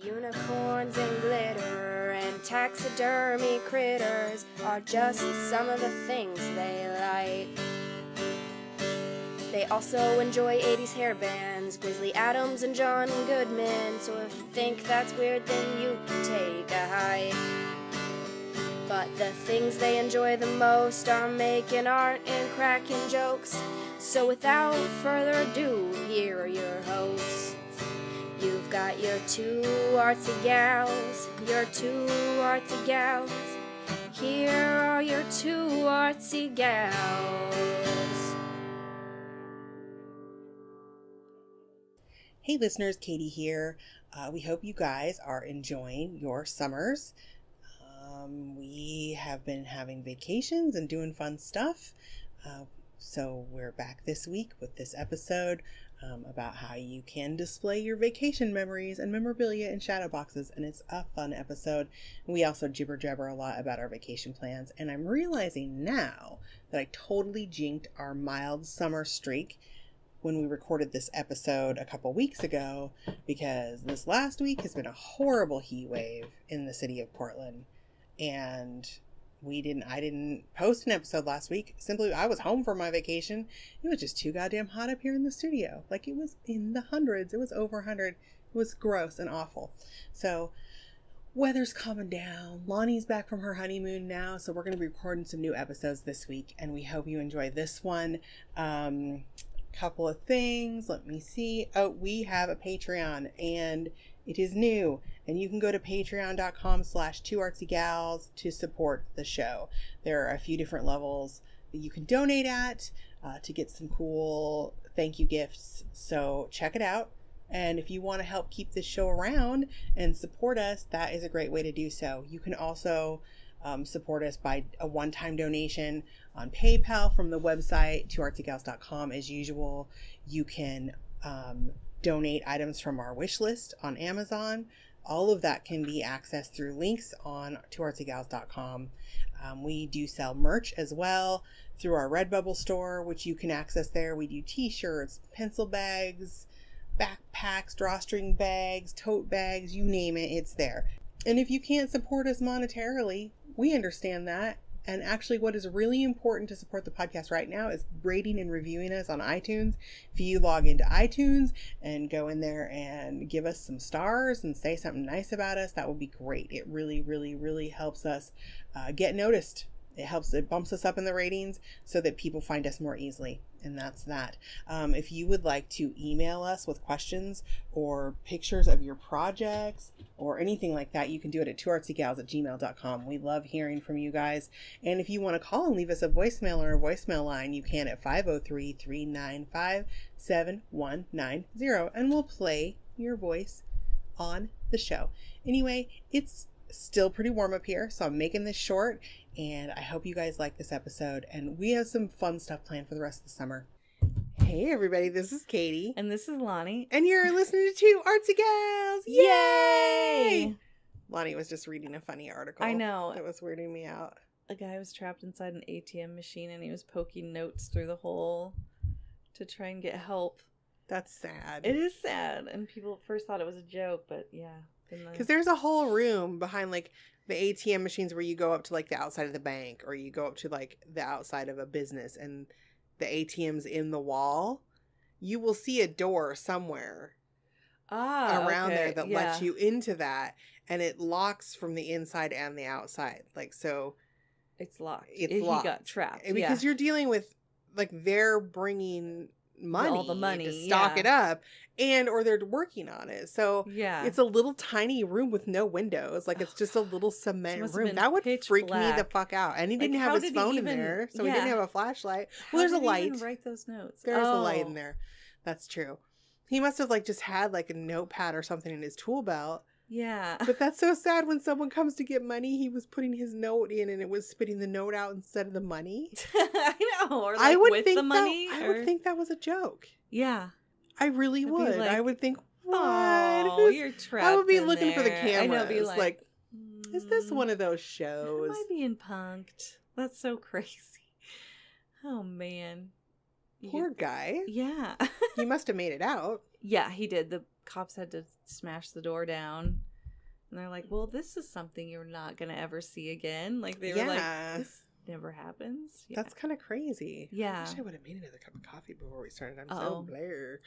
Unicorns and glitter and taxidermy critters are just some of the things they like. They also enjoy 80s hair bands, Grizzly Adams and John Goodman, so if you think that's weird, then you can take a hike. But the things they enjoy the most are making art and cracking jokes, so without further ado, here are your hosts. You've got your two artsy gals, your two artsy gals. Here are your two artsy gals. Hey listeners, Katie here. We hope you guys are enjoying your summers. We have been having vacations and doing fun stuff. So we're back this week with this episode about how you can display your vacation memories and memorabilia in Shadowboxes, and it's a fun episode. We also jibber jabber a lot about our vacation plans, and I'm realizing now that I totally jinked our mild summer streak when we recorded this episode a couple weeks ago, because this last week has been a horrible heat wave in the city of Portland, and I didn't post an episode last week. Simply, I was home for my vacation. It was just too goddamn hot up here in the studio. Like, it was in the hundreds. It was over 100. It was gross and awful. So weather's calming down. Lonnie's back from her honeymoon now, so we're going to be recording some new episodes this week, and we hope you enjoy this one. Couple of things. Let me see. Oh, we have a Patreon, and it is new, and you can go to patreon.com/2artsygals to support the show. There are a few different levels that you can donate at to get some cool thank you gifts, so check it out. And if you want to help keep this show around and support us, that is a great way to do so. You can also support us by a one-time donation on PayPal from the website 2artsygals.com. As usual, you can donate items from our wish list on Amazon. All of that can be accessed through links on 2artsygals.com. We do sell merch as well through our Redbubble store, which you can access there. We do t-shirts, pencil bags, backpacks, drawstring bags, tote bags, you name it, it's there. And if you can't support us monetarily, we understand that. And actually, what is really important to support the podcast right now is rating and reviewing us on iTunes. If you log into iTunes and go in there and give us some stars and say something nice about us, that would be great. It really, really, really helps us get noticed. It bumps us up in the ratings so that people find us more easily. And that's that. If you would like to email us with questions or pictures of your projects or anything like that, you can do it at 2artsygals@gmail.com. We love hearing from you guys. And if you want to call and leave us a voicemail or a voicemail line, you can at 503-395-7190, and we'll play your voice on the show. Anyway, it's still pretty warm up here, so I'm making this short, and I hope you guys like this episode, and we have some fun stuff planned for the rest of the summer. Hey everybody, this is Katie. And this is Lonnie. And you're listening to Two Artsy Gals! Yay! Lonnie was just reading a funny article. I know. That was weirding me out. A guy was trapped inside an ATM machine and he was poking notes through the hole to try and get help. That's sad. It is sad, and people at first thought it was a joke, but yeah. Because there's a whole room behind, like, the ATM machines where you go up to, like, the outside of the bank, or you go up to, like, the outside of a business, and the ATM's in the wall. You will see a door somewhere around there that lets you into that, and it locks from the inside and the outside. Like, so it's locked. It's locked. He got trapped. Because you're dealing with, like, they're bringing money, all the money to stock it up, or they're working on it. So it's a little tiny room with no windows. Like, it's just a little cement room. That would freak me the fuck out. And he didn't have his phone in there, so he didn't have a flashlight. Well, there's a light. Even write those notes? There's a light in there. That's true. He must have, like, just had, like, a notepad or something in his tool belt. Yeah. But that's so sad. When someone comes to get money, he was putting his note in and it was spitting the note out instead of the money. I know. Or, like, I would with think the money. I would think that was a joke. Yeah. I really would. Like, I would think, what? Oh, you're trapped. I would be looking there. for the cameras. I know, be like, is this one of those shows? Am I being punked? That's so crazy. Oh, man. Poor guy. Yeah. He must have made it out. Yeah, he did. The cops had to smash the door down. And they're like, well, this is something you're not going to ever see again. Like, they were like, this never happens. Yeah. That's kind of crazy. Yeah. I wish I would have made another cup of coffee before we started. I'm so blare.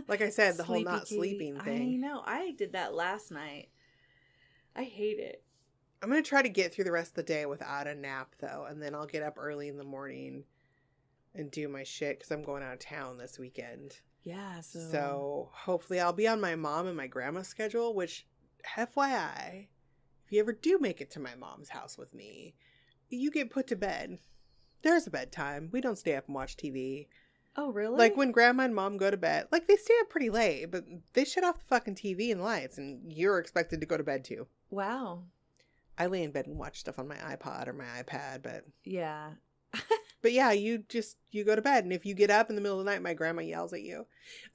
Like I said, the whole not sleeping thing. I know. I did that last night. I hate it. I'm going to try to get through the rest of the day without a nap, though. And then I'll get up early in the morning and do my shit because I'm going out of town this weekend. Yeah. So hopefully I'll be on my mom and my grandma's schedule, which, FYI, if you ever do make it to my mom's house with me, you get put to bed. There's a bedtime. We don't stay up and watch TV. Oh, really? Like when grandma and mom go to bed, like they stay up pretty late, but they shut off the fucking TV and lights and you're expected to go to bed too. Wow. I lay in bed and watch stuff on my iPod or my iPad, but yeah. But yeah, you go to bed, and if you get up in the middle of the night, my grandma yells at you.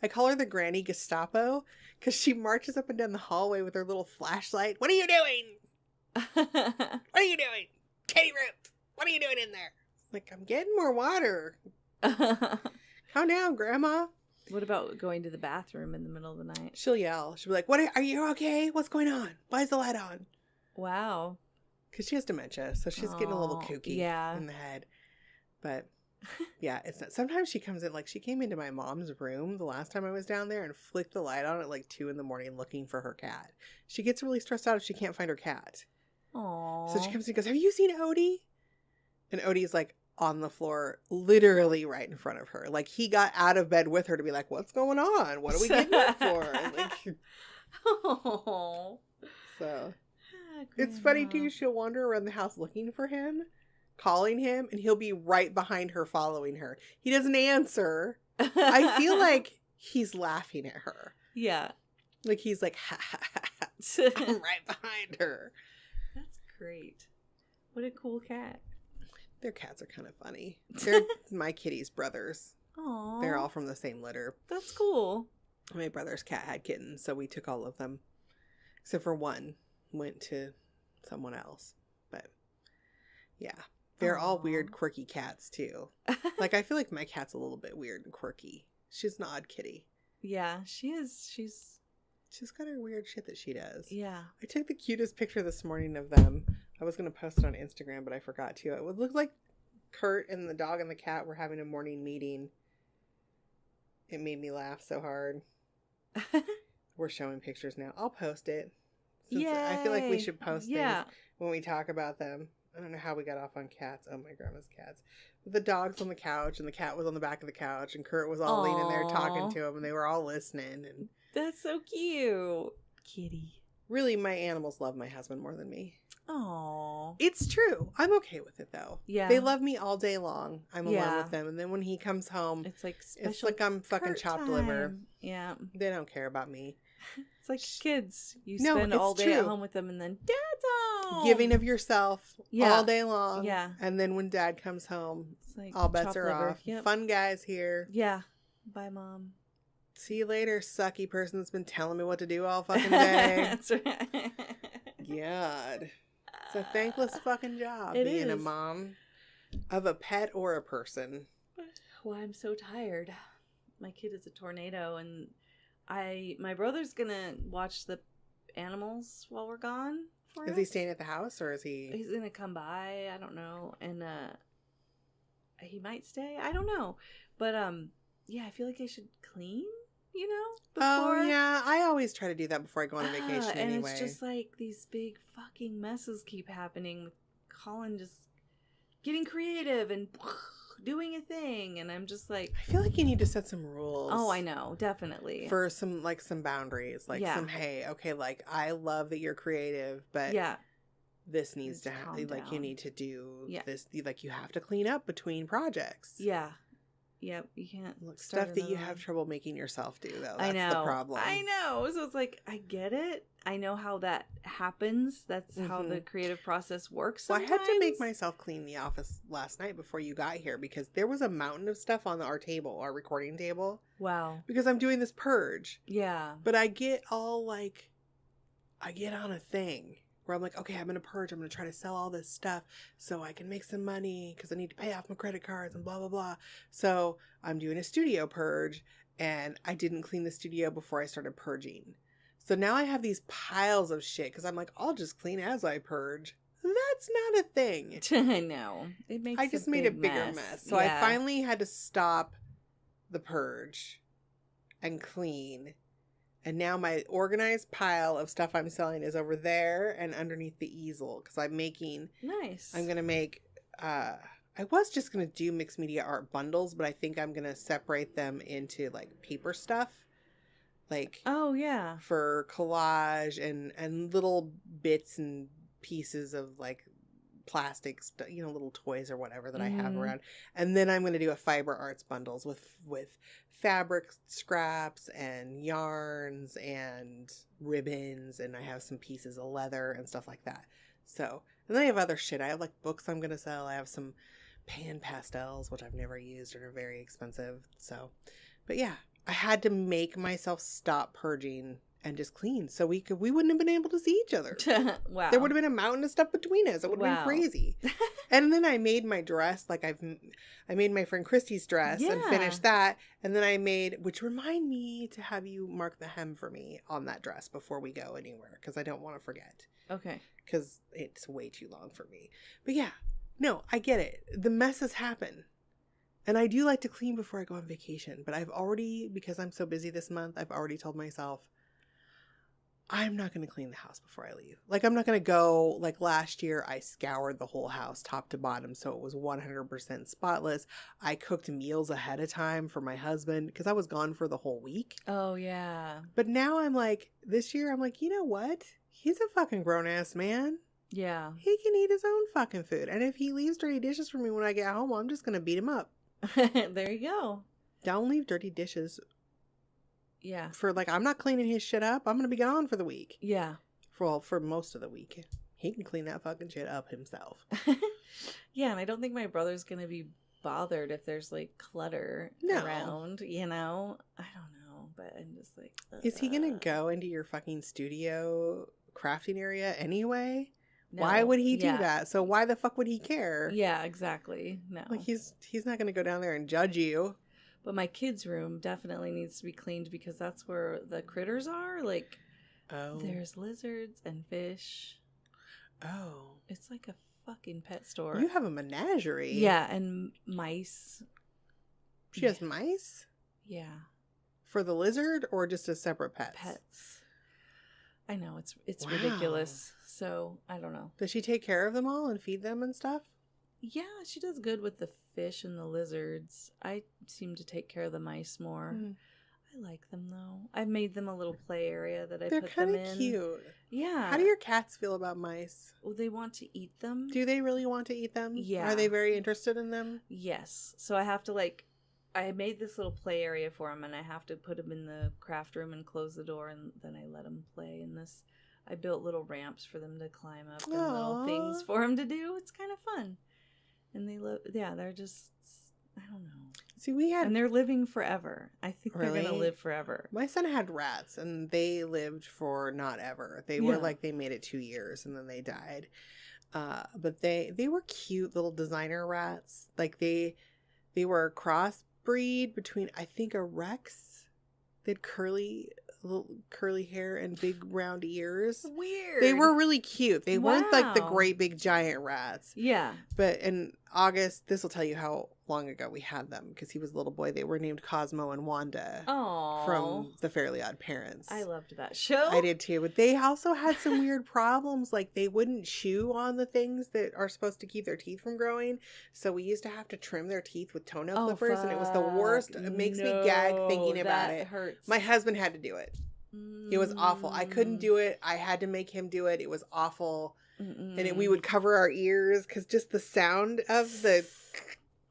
I call her the Granny Gestapo because she marches up and down the hallway with her little flashlight. What are you doing? What are you doing? Katie Ruth, what are you doing in there? Like, I'm getting more water. Calm down, Grandma. What about going to the bathroom in the middle of the night? She'll yell. She'll be like, "What? Are you okay? What's going on? Why is the light on?" Wow. Because she has dementia, so she's getting a little kooky in the head. But yeah, it's not. Sometimes she comes in, like she came into my mom's room the last time I was down there and flicked the light on at like 2 a.m. looking for her cat. She gets really stressed out if she can't find her cat. Aww. So she comes in and goes, "Have you seen Odie?" And Odie's like on the floor, literally right in front of her. Like he got out of bed with her to be like, "What's going on? What are we getting up for?" And like, oh. So it's funny too. She'll wander around the house looking for him, calling him, and he'll be right behind her following her. He doesn't answer. I feel like he's laughing at her. Yeah. Like he's like, ha, ha, ha, ha. I'm right behind her. That's great. What a cool cat. Their cats are kind of funny. They're my kitty's brothers. Aww. They're all from the same litter. That's cool. My brother's cat had kittens, so we took all of them. Except for one went to someone else. But yeah. They're all weird, quirky cats, too. Like, I feel like my cat's a little bit weird and quirky. She's an odd kitty. Yeah, she is. She's got her weird shit that she does. Yeah. I took the cutest picture this morning of them. I was going to post it on Instagram, but I forgot to. It would look like Kurt and the dog and the cat were having a morning meeting. It made me laugh so hard. We're showing pictures now. I'll post it. I feel like we should post things when we talk about them. I don't know how we got off on cats. Oh, my grandma's cats. The dog's on the couch, and the cat was on the back of the couch, and Kurt was all leaning there talking to him, and they were all listening. And that's so cute. Kitty. Really, my animals love my husband more than me. Aww. It's true. I'm okay with it, though. Yeah. They love me all day long. I'm alone with them. And then when he comes home, it's like I'm fucking chopped liver. Yeah. They don't care about me. It's like kids. You spend all day at home with them, and then Dad's home. Giving of yourself all day long. Yeah. And then when Dad comes home, it's like all bets are off. Yep. Fun guys here. Yeah. Bye, Mom. See you later, sucky person that's been telling me what to do all fucking day. That's right. God. It's a thankless fucking job being a mom of a pet or a person. Well, I'm so tired. My kid is a tornado, and my brother's gonna watch the animals while we're gone. Is he staying at the house, or is he? He's gonna come by. I don't know, and he might stay. I don't know, but yeah, I feel like I should clean. You know? Before. Oh yeah, I always try to do that before I go on a vacation. And anyway, it's just like these big fucking messes keep happening with Colin just getting creative and doing a thing, and I'm just like, I feel like you need to set some rules. Oh, I know, definitely. For some boundaries, like hey, okay, like I love that you're creative, but this needs to happen. Like you need to do this. Like you have to clean up between projects. Yeah. Yep, you can't stuff that you have trouble making yourself do, though. That's I know. The problem. I know. So it's like, I get it. I know how that happens. That's how the creative process works sometimes. Well, I had to make myself clean the office last night before you got here because there was a mountain of stuff on our table, our recording table. Wow. Because I'm doing this purge. Yeah. But I get all like, I get on a thing where I'm like, okay, I'm going to purge. I'm going to try to sell all this stuff so I can make some money because I need to pay off my credit cards and blah, blah, blah. So I'm doing a studio purge and I didn't clean the studio before I started purging. So now I have these piles of shit because I'm like, I'll just clean as I purge. That's not a thing. I know. It makes I just made a bigger mess. So I finally had to stop the purge and clean. And now my organized pile of stuff I'm selling is over there and underneath the easel because I'm making. Nice. I'm going to make. I was just going to do mixed media art bundles, but I think I'm going to separate them into like paper stuff. Like, oh yeah, for collage and little bits and pieces of like plastic stuff, you know, little toys or whatever that I have around. And then I'm going to do a fiber arts bundles with fabric scraps and yarns and ribbons, and I have some pieces of leather and stuff like that. So, and then I have other shit. I have like books I'm going to sell. I have some pan pastels, which I've never used and are very expensive. So, but yeah, I had to make myself stop purging and just clean so we wouldn't have been able to see each other. Wow. There would have been a mountain of stuff between us. It would have been crazy. And then I made my dress. Like I made my friend Christy's dress and finished that. And then I made, which remind me to have you mark the hem for me on that dress before we go anywhere, because I don't want to forget. Okay. Because it's way too long for me. But yeah, no, I get it. The messes happen. And I do like to clean before I go on vacation. But I've already, because I'm so busy this month, I've already told myself, I'm not going to clean the house before I leave. Like, I'm not going to go, like last year, I scoured the whole house top to bottom so it was 100% spotless. I cooked meals ahead of time for my husband because I was gone for the whole week. Oh, yeah. But now I'm like, this year, I'm like, you know what? He's a fucking grown-ass man. Yeah. He can eat his own fucking food. And if he leaves dirty dishes for me when I get home, I'm just going to beat him up. There you go. Don't leave dirty dishes. Yeah. For like, I'm not cleaning his shit up. I'm going to be gone for the week. Yeah. For most of the week. He can clean that fucking shit up himself. Yeah, and I don't think my brother's going to be bothered if there's like clutter around, you know? I don't know, but I'm just like... Is he going to go into your fucking studio crafting area anyway? No. Why would he do that? So why the fuck would he care? Yeah, exactly. No. Like, he's not going to go down there and judge you. But my kids' room definitely needs to be cleaned because that's where the critters are. Like, there's lizards and fish. Oh. It's like a fucking pet store. You have a menagerie. Yeah, and mice. She has mice? Yeah. For the lizard or just as separate pets? Pets. I know, it's ridiculous. So, I don't know. Does she take care of them all and feed them and stuff? Yeah, she does good with the fish and the lizards. I seem to take care of the mice more. I like them, though. I've made them a little play area that I put them in. They're kind of cute. Yeah. How do your cats feel about mice? Well, they want to eat them. Do they really want to eat them? Yeah. Are they very interested in them? Yes. So I have to, like, I made this little play area for them, and I have to put them in the craft room and close the door, and then I let them play in this. I built little ramps for them to climb up and little things for them to do. It's kind of fun. And they live, they're just, I don't know. See, and they're living forever. I think really? They're going to live forever. My son had rats, and they lived for not ever. They were like, they made it 2 years, and then they died. But they were cute little designer rats. Like, they were a crossbreed between, I think, a Rex. They had little curly hair and big round ears. Weird. They were really cute. They weren't like the great big giant rats. Yeah. But in August, this will tell you how long ago we had them, because he was a little boy. They were named Cosmo and Wanda. Aww. From The Fairly Odd Parents. I loved that show. I did too. But they also had some weird problems. Like, they wouldn't chew on the things that are supposed to keep their teeth from growing. So we used to have to trim their teeth with toenail clippers. And it was the worst. It makes me gag thinking about it. Hurts. My husband had to do it. It was awful. I couldn't do it. I had to make him do it. It was awful. And we would cover our ears because just the sound of the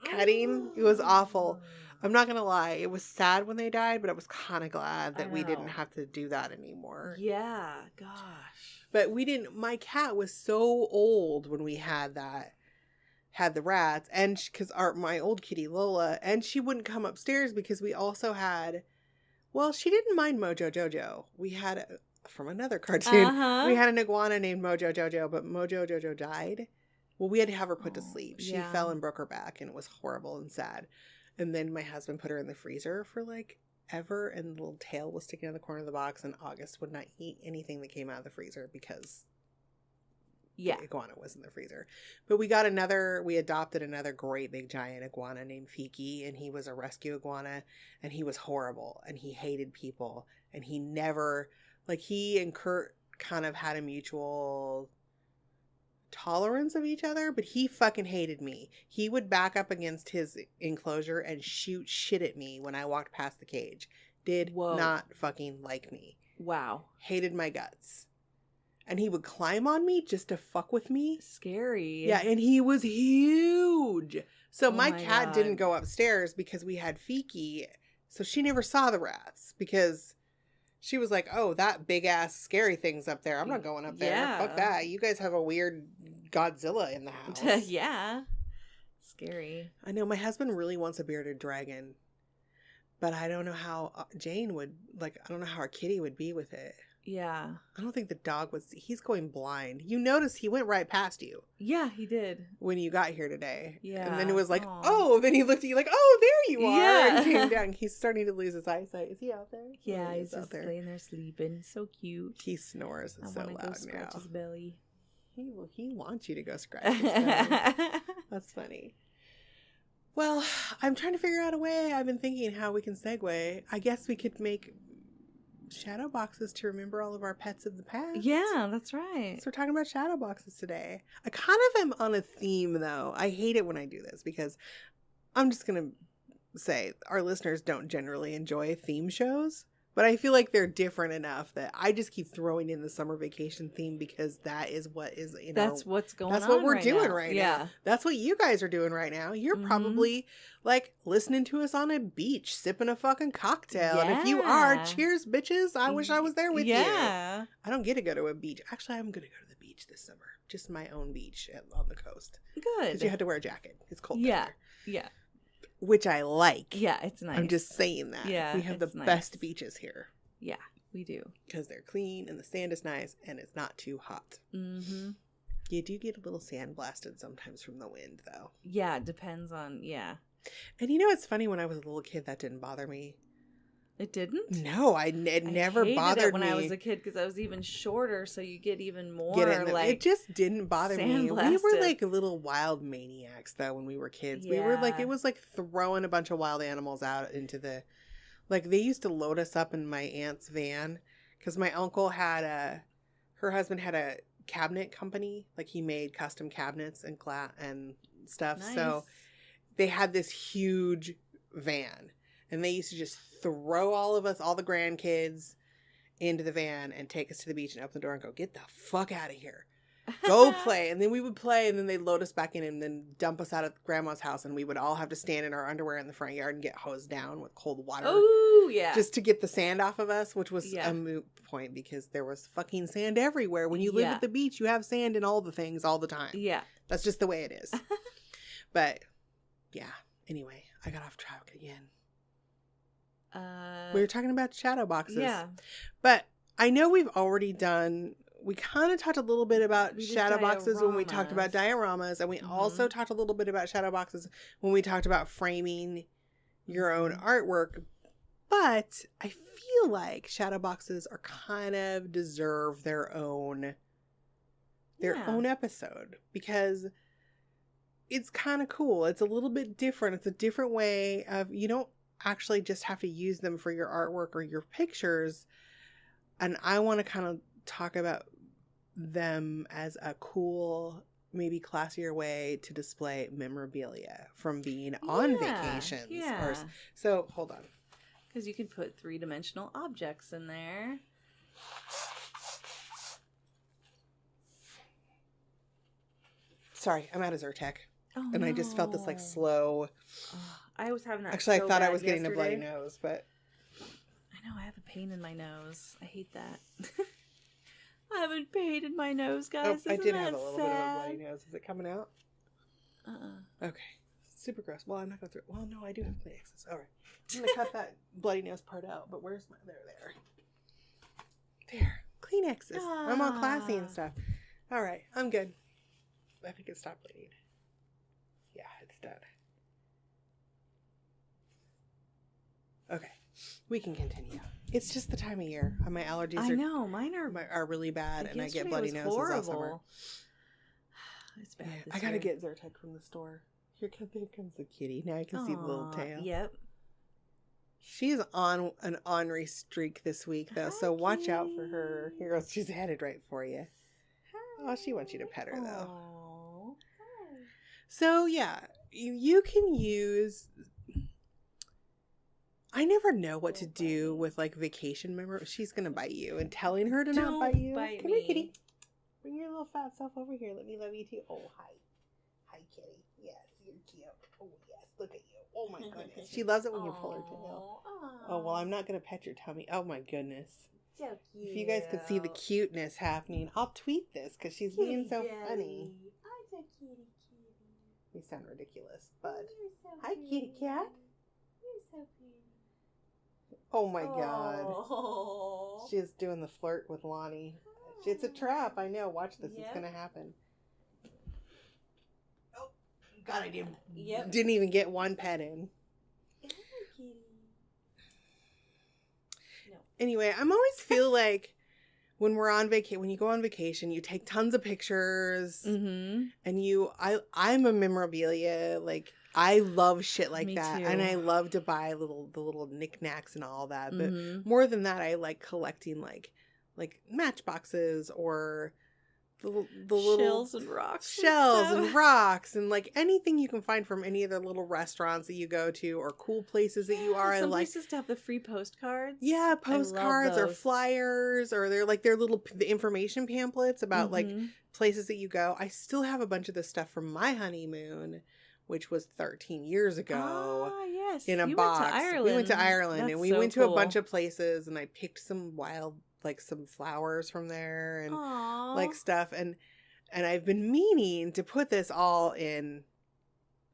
cutting, it was awful. I'm not going to lie. It was sad when they died, but I was kind of glad that we didn't have to do that anymore. Yeah. Gosh. But we didn't. My cat was so old when we had the rats. And because my old kitty Lola, and she wouldn't come upstairs because we also had... Well, she didn't mind Mojo Jojo. We had, from another cartoon, we had an iguana named Mojo Jojo, but Mojo Jojo died. Well, we had to have her put to sleep. She fell and broke her back, and it was horrible and sad. And then my husband put her in the freezer for like forever, and the little tail was sticking out of the corner of the box, and August would not eat anything that came out of the freezer because the iguana was in the freezer. But we adopted another great big giant iguana named Fiki, and he was a rescue iguana, and he was horrible, and he hated people, and he never, like, he and Kurt kind of had a mutual tolerance of each other, but he fucking hated me. He would back up against his enclosure and shoot shit at me when I walked past the cage. Did not fucking like me. Wow. Hated my guts. And he would climb on me just to fuck with me. Scary. Yeah, and he was huge. So my cat God. didn't go upstairs because we had Fiki, so she never saw the rats because she was like, oh, that big ass scary thing's up there. I'm not going up there. Yeah. Fuck that. You guys have a weird Godzilla in the house. Yeah. Scary. I know. My husband really wants a bearded dragon, but I don't know how Jane would, like, I don't know how our kitty would be with it. Yeah. I don't think the dog was, he's going blind. You notice he went right past you. Yeah, he did. When you got here today. Yeah. And then it was like, Aww. oh, then he looked at you like, oh, there you are. Yeah. And came down. He's starting to lose his eyesight. Is he out there? Yeah, Oh, he's just laying there sleeping. So cute. He snores. It's so I want to loud go scratch now. his belly. He wants you to go scratch his belly. That's funny. Well, I'm trying to figure out a way. I've been thinking how we can segue. I guess we could make shadow boxes to remember all of our pets of the past. Yeah, that's right. So we're talking about shadow boxes today. I kind of am on a theme, though. I hate it when I do this because I'm just going to say our listeners don't generally enjoy theme shows. But I feel like they're different enough that I just keep throwing in the summer vacation theme because that is what is, you know. That's what's going on. That's what we're right doing now. right Yeah. now. That's what you guys are doing right now. You're probably like listening to us on a beach, sipping a fucking cocktail. And if you are, Yeah. cheers, bitches. I wish I was there with you. Yeah. I don't get to go to a beach. Actually, I'm going to go to the beach this summer. Just my own beach on the coast. Good. Because you had to wear a jacket. It's cold Yeah. down there. Yeah. Which I like. Yeah, it's nice. I'm just saying that. Yeah, We have the it's nice. best beaches here. Yeah, we do. Because they're clean and the sand is nice and it's not too hot. Mm-hmm. You do get a little sand blasted sometimes from the wind, though. Yeah, it depends on, yeah. And you know, it's funny, when I was a little kid, that didn't bother me. It didn't? No, it never hated bothered it when me. I was a kid because I was even shorter, so you get even more It just didn't bother me. We were sandblasted. like little wild maniacs, though, when we were kids. We were like, Yeah. it was like throwing a bunch of wild animals out into the, like, they used to load us up in my aunt's van because my uncle had her husband had a cabinet company. Like, he made custom cabinets and stuff. Nice. So they had this huge van. And they used to just throw all of us, all the grandkids, into the van and take us to the beach and open the door and go, get the fuck out of here. Go play. And then we would play, and then they'd load us back in and then dump us out at grandma's house. And we would all have to stand in our underwear in the front yard and get hosed down with cold water. Oh, yeah. Just to get the sand off of us, which was Yeah. a moot point because there was fucking sand everywhere. When you live at the beach, you have sand in all the things all the time. Yeah. That's just the way it is. But, yeah. Anyway, I got off track again. We were talking about shadow boxes. Yeah. But I know we kind of talked a little bit about We did shadow boxes when we dioramas. talked about dioramas. And we also talked a little bit about shadow boxes when we talked about framing your own artwork. But I feel like shadow boxes are kind of deserve their own episode because it's kind of cool. It's a little bit different. It's a different way of, you don't actually just have to use them for your artwork or your pictures. And I want to kind of talk about them as a cool, maybe classier way to display memorabilia from being on vacations. Yeah. So hold on. Because you can put 3-dimensional objects in there. Sorry, I'm out of Zyrtec. Oh, And I just felt this like slow. I was having that. Actually, so I thought I bad was getting a bloody yesterday. nose, but I know, I have a pain in my nose. I hate that. I have a pain in my nose, guys. I Isn't did that have a little sad? bit of a bloody nose. Is it coming out? Uh-uh. Okay. Super gross. Well, I'm not going to throw. Well, no, I do have Kleenexes. All right. I'm going to cut that bloody nose part out. But where's my. There. Kleenexes. I'm all classy and stuff. All right. I'm good. I think it stopped bleeding. Yeah, it's done. Okay. We can continue. It's just the time of year. My allergies I know. Mine are really bad, like and I get bloody noses all summer. It's bad. Yeah, this I gotta year. get Zyrtec from the store. Here comes the kitty. Now you can see the little tail. Yep. She's on an ornery streak this week, though, so watch out for her. kitty. Here goes. She's headed right for you. Hi. Oh, she wants you to pet her, though. Aw. Hi. So, yeah, you can use... I never know what to do with, like, vacation memories. She's gonna bite you, and telling her to not bite you. Bite Come me. here, kitty. Bring your little fat self over here. Let me love you, too. Oh, hi. Hi, kitty. Yes, you're cute. Oh, yes, look at you. Oh, my goodness. She loves it when you pull her tail. Oh, well, I'm not gonna pet your tummy. Oh, my goodness. So cute. If you guys could see the cuteness happening, I'll tweet this because she's being so funny. I'm so kitty. You sound ridiculous, bud. You're so Hi, kitty cat. You're so pretty. Oh my god. Oh. She's doing the flirt with Lonnie. It's a trap. I know. Watch this. It's Yep. going to happen. Oh, God, I didn't. Yep. Didn't even get one pet in. Hi, kitty. No. Anyway, I'm always feel like when we're on vacation, when you go on vacation, you take tons of pictures, Mm-hmm. and I'm a memorabilia. Like, I love shit like Me that, too. and I love to buy the little knickknacks and all that. But Mm-hmm. more than that, I like collecting like matchboxes or the little Shells and rocks. shells stuff. and rocks and like anything you can find from any of the little restaurants that you go to or cool places that you are. I Some like. places to have the free postcards. Yeah, postcards or those. flyers, or they're like their little the information pamphlets about like Mhm. places that you go. I still have a bunch of this stuff from my honeymoon, which was 13 years ago, Ah, yes. in a You box. Went to Ireland. We went to Ireland and That's we so went to a cool. bunch of places, and I picked some some flowers from there and Aw. like stuff, and I've been meaning to put this all in.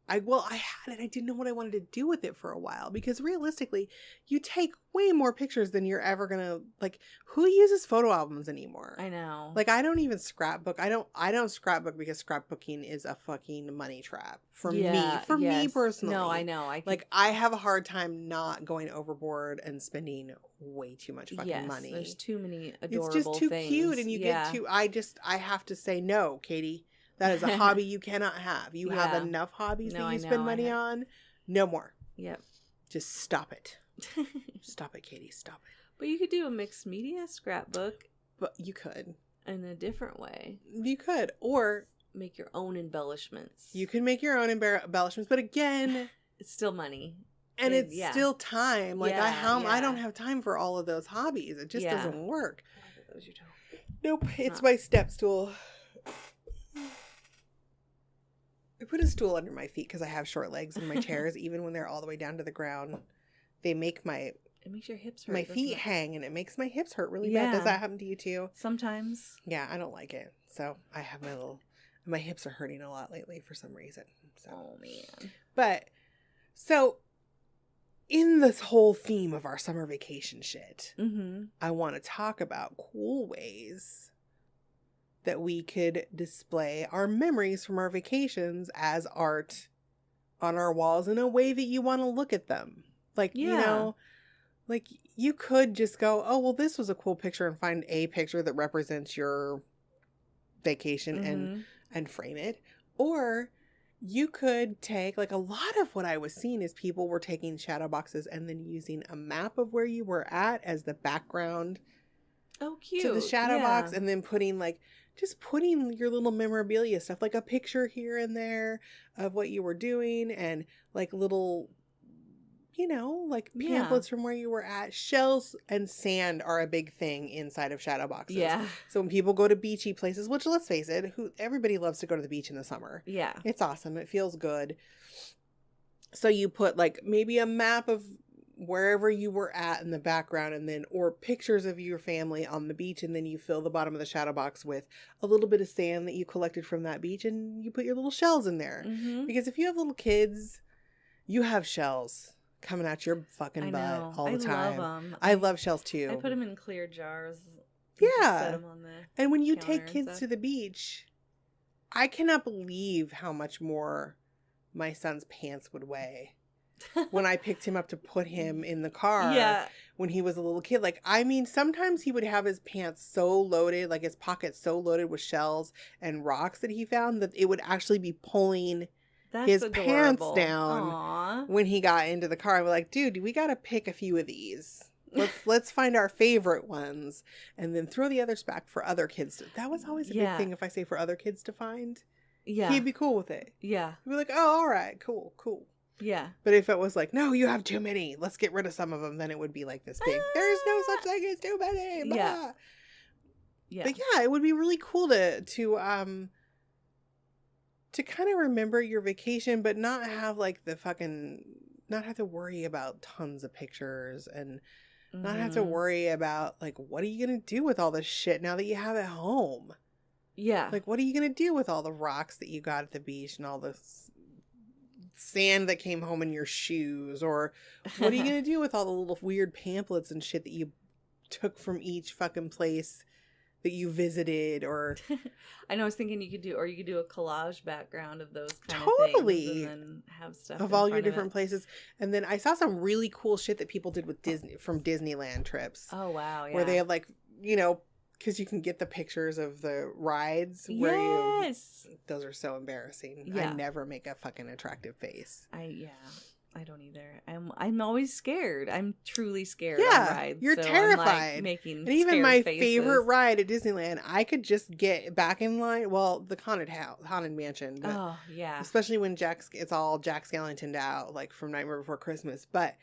I had it. I didn't know what I wanted to do with it for a while, because realistically, you take way more pictures than you're ever gonna like. Who uses photo albums anymore? I know. Like, I don't even scrapbook. I don't scrapbook because scrapbooking is a fucking money trap for me. For me yes. personally. No, I know. I have a hard time not going overboard and spending way too much fucking yes, money. There's too many adorable It's just too things. cute, and you get too. I have to say no, Katie. That is a hobby you cannot have. You have Yeah. enough hobbies No, that I you know, spend I money have- on. No more. Yep. Just stop it. Stop it, Katie. Stop it. But you could do a mixed media scrapbook But you could. in a different way. You could. Or Make your own embellishments. you can make your own embellishments. But again, It's still money. and it's yeah. still time. Like, I Yeah. don't have time for all of those hobbies. It just Yeah. doesn't work. That was your toe. Nope. It's not. my step stool. I put a stool under my feet because I have short legs, and my chairs, even when they're all the way down to the ground, they make my It makes your hips hurt. my doesn't feet it? hang, and it makes my hips hurt really bad. Does Yeah. that happen to you too? Sometimes. Yeah, I don't like it. So I have my hips are hurting a lot lately for some reason. So, Oh man. but so in this whole theme of our summer vacation shit, Mm-hmm. I want to talk about cool ways that we could display our memories from our vacations as art on our walls in a way that you want to look at them. Like, you Yeah. know, like you could just go, oh, well, this was a cool picture, and find a picture that represents your vacation and frame it. Or you could take, like, a lot of what I was seeing is people were taking shadow boxes and then using a map of where you were at as the background Oh, cute. to the shadow box, Yeah. and then putting putting your little memorabilia stuff, like a picture here and there of what you were doing, and like little, you know, like Yeah. pamphlets from where you were at. Shells and sand are a big thing inside of shadow boxes. Yeah. So when people go to beachy places, which, let's face it, everybody loves to go to the beach in the summer. Yeah. It's awesome. It feels good. So you put like maybe a map of wherever you were at in the background, and then, or pictures of your family on the beach, and then you fill the bottom of the shadow box with a little bit of sand that you collected from that beach, and you put your little shells in there. Mm-hmm. Because if you have little kids, you have shells coming out your fucking butt all the time. Love them. I love shells too. I put them in clear jars. Yeah. Set them on the. And when you counter take and kids stuff. to the beach, I cannot believe how much more my son's pants would weigh when I picked him up to put him in the car. Yeah. When he was a little kid. Like, I mean, sometimes he would have his pants so loaded, like his pockets so loaded with shells and rocks that he found that it would actually be pulling his adorable. Pants down Aww. when he got into the car. I'm like, dude, we got to pick a few of these. Let's find our favorite ones and then throw the others back for other kids. That was always a big thing. If I say for other kids to find, he'd be cool with it. Yeah. He'd be like, oh, all right, cool. Yeah. But if it was like, no, you have too many, let's get rid of some of them, then it would be like this big, there's no such thing as too many. Blah. Yeah. But yeah, it would be really cool to kind of remember your vacation, but not have like not have to worry about tons of pictures and not have to worry about like, what are you going to do with all this shit now that you have it home? Yeah. Like, what are you going to do with all the rocks that you got at the beach and all the sand that came home in your shoes? Or what are you going to do with all the little weird pamphlets and shit that you took from each fucking place that you visited? Or I know, I was thinking you could do a collage background of those kind totally of things and then have stuff of all your different places. And then I saw some really cool shit that people did with Disney from Disneyland trips. Oh wow, yeah. Where they had like, you know, because you can get the pictures of the rides where those are so embarrassing. Yeah. I never make a fucking attractive face. I don't either. I'm always scared. I'm truly scared. Yeah, on rides, you're so terrified. I'm, like, making and even my faces. favorite ride at Disneyland, I could just get back in line. Well, the haunted mansion, but oh yeah, especially when it's all Jack Skellington'd out, like from Nightmare Before Christmas. But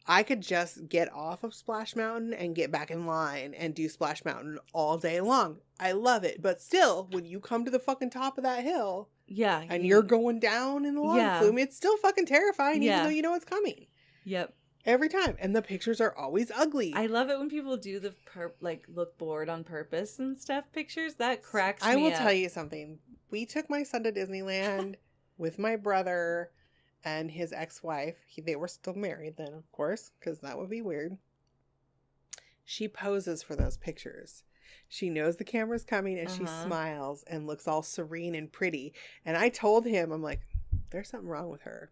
I could just get off of Splash Mountain and get back in line and do Splash Mountain all day long. I love it. But still, when you come to the fucking top of that hill, yeah, and you're going down in the long flume, it's still fucking terrifying, even though you know it's coming. Yep. Every time. And the pictures are always ugly. I love it when people do the look bored on purpose and stuff pictures. That cracks me up. I will tell you something. We took my son to Disneyland with my brother and his ex-wife. They were still married then, of course, because that would be weird. She poses for those pictures. She knows the camera's coming and she smiles and looks all serene and pretty. And I told him, I'm like, there's something wrong with her.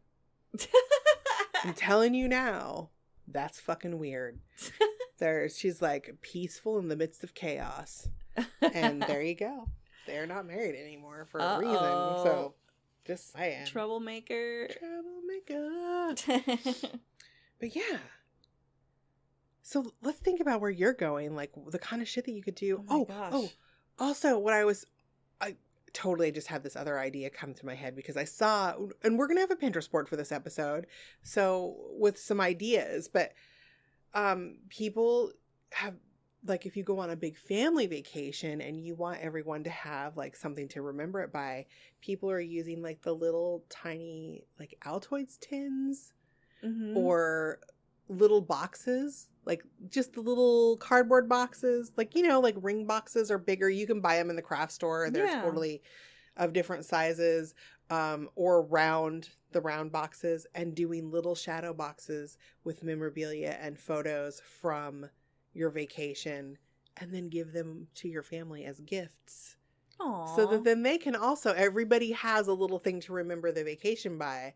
I'm telling you now, that's fucking weird. She's like peaceful in the midst of chaos. And there you go. They're not married anymore for a reason. So just saying. Troublemaker. But yeah. So let's think about where you're going, like the kind of shit that you could do. Oh, also what I totally just had this other idea come to my head because I saw, and we're going to have a Pinterest board for this episode. So with some ideas, but people have, like, if you go on a big family vacation and you want everyone to have like something to remember it by, people are using like the little tiny like Altoids tins or little boxes, like just the little cardboard boxes, like, you know, like ring boxes or bigger. You can buy them in the craft store. They're totally of different sizes, or the round boxes, and doing little shadow boxes with memorabilia and photos from your vacation, and then give them to your family as gifts. Aww. So that then they can also, everybody has a little thing to remember the vacation by.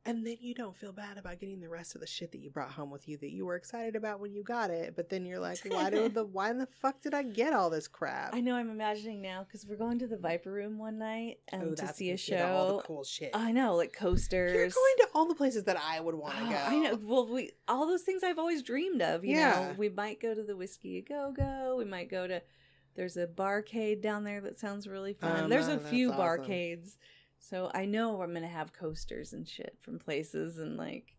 And then you don't feel bad about getting the rest of the shit that you brought home with you that you were excited about when you got it. But then you're like, why in the fuck did I get all this crap? I know, I'm imagining now because we're going to the Viper Room one night and to see a show. All the cool shit. I know, like coasters. You're going to all the places that I would want to go. I know. Well, all those things I've always dreamed of. You know, we might go to the Whiskey A Go-Go. We might go to. There's a barcade down there that sounds really fun. There's a few barcades. So I know I'm going to have coasters and shit from places and like,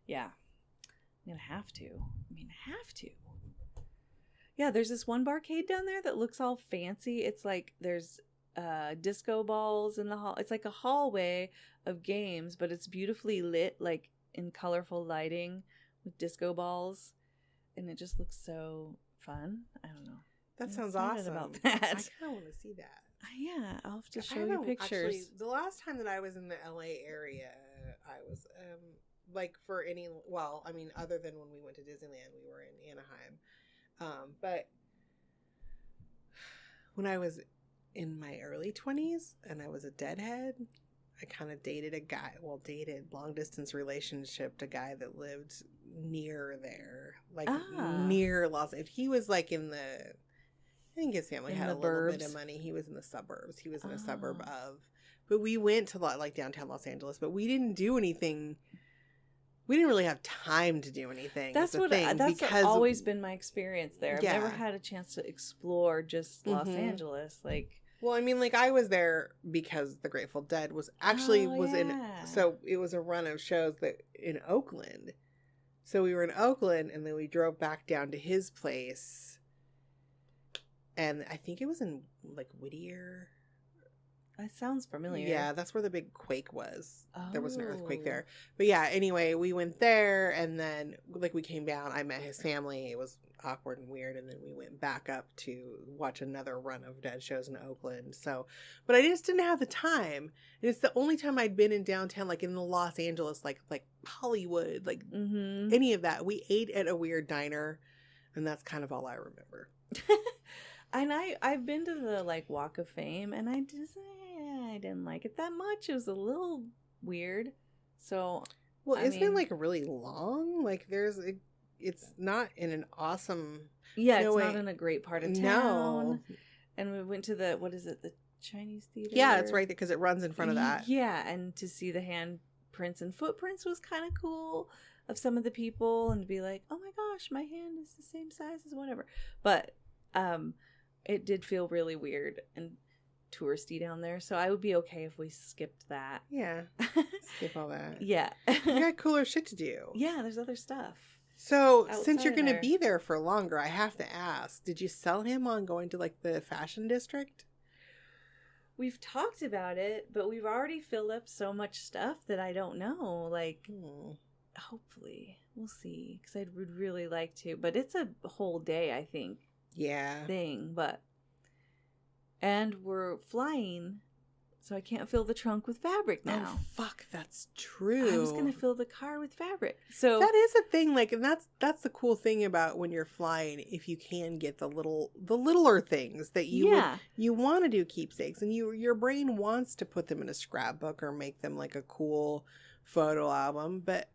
yeah, I'm going to have to. Yeah, there's this one barcade down there that looks all fancy. It's like there's disco balls in the hall. It's like a hallway of games, but it's beautifully lit, like in colorful lighting with disco balls. And it just looks so fun. I don't know. That sounds awesome. About that. I kind of want to see that. Yeah, I'll have to show you pictures. Actually, the last time that I was in the LA area, I was like for any, well, I mean, other than when we went to Disneyland, we were in Anaheim. But when I was in my early 20s and I was a deadhead, I kind of dated long distance relationship to a guy that lived near there, like near Los Angeles. He was like I think his family had a little bit of money. He was in the suburbs. He was in a suburb of, but we went to like downtown Los Angeles, but we didn't do anything. We didn't really have time to do anything. That's always been my experience there. I've never had a chance to explore just Los Angeles. Like, well, I mean, like I was there because the Grateful Dead was in, so it was a run of shows in Oakland. So we were in Oakland and then we drove back down to his place. And I think it was in like Whittier. That sounds familiar. Yeah, that's where the big quake was. Oh. There was an earthquake there. But yeah, anyway, we went there and then like we came down. I met his family. It was awkward and weird. And then we went back up to watch another run of Dead shows in Oakland. So, but I just didn't have the time. And it's the only time I'd been in downtown, like in the Los Angeles, like Hollywood, like any of that. We ate at a weird diner and that's kind of all I remember. And I've been to the like Walk of Fame and I didn't like it that much. It was a little weird. So, isn't it like really long? Like it's not in an awesome. Yeah, it's not in a great part of town. No. And we went to the Chinese theater. Yeah, it's right there because it runs in front of that. Yeah, and to see the handprints and footprints was kind of cool of some of the people, and to be like, oh my gosh, my hand is the same size as whatever. But it did feel really weird and touristy down there, so I would be okay if we skipped that. Yeah, skip all that. Yeah. You got cooler shit to do. Yeah, there's other stuff. So since you're going to be there for longer, I have to ask, did you sell him on going to like the fashion district? We've talked about it, but we've already filled up so much stuff that I don't know. Like, hopefully we'll see, because I would really like to, but it's a whole day, I think. Yeah. Thing, and we're flying, so I can't fill the trunk with fabric now. Oh, fuck, that's true. I was gonna fill the car with fabric. So that is a thing, like, and that's the cool thing about when you're flying, if you can get the littler things that you want to do keepsakes, and your brain wants to put them in a scrapbook or make them like a cool photo album, but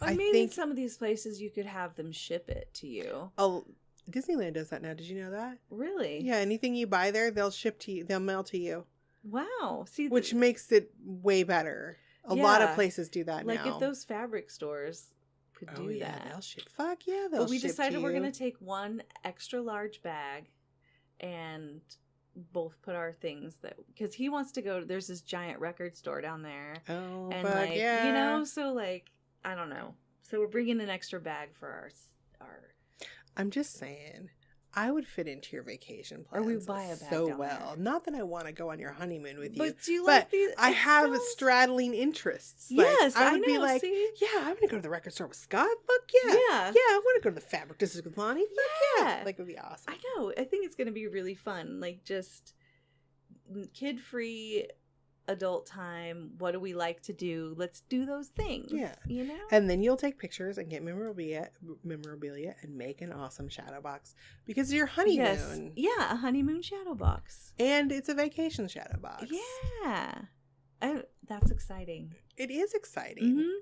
I think in some of these places you could have them ship it to you. Oh, Disneyland does that now. Did you know that? Really? Yeah, anything you buy there, they'll ship to you. They'll mail to you. Wow. See, which makes it way better. A lot of places do that now. Like if those fabric stores could do that. They'll ship. Fuck yeah, they'll ship. But we decided we're going to take one extra large bag and both put our things because he wants to go. There's this giant record store down there. Oh, and fuck like, yeah. You know, so like, I don't know. So we're bringing an extra bag for our I'm just saying, I would fit into your vacation plans. Or we buy a bag so well. There. Not that I want to go on your honeymoon with you, but do you like these? I have straddling interests. Yes, like, I would know, be like, see? yeah, I'm gonna go to the record store with Scott. Fuck yeah, yeah. I want to go to the fabric district with Lonnie. Fuck yeah, like it would be awesome. I know. I think it's gonna be really fun. Like just kid-free. Adult time. What do we like to do? Let's do those things. Yeah, you know. And then you'll take pictures and get memorabilia and make an awesome shadow box because it's your honeymoon. Yes. Yeah, a honeymoon shadow box. And it's a vacation shadow box. Yeah, that's exciting. It is exciting. Mm-hmm.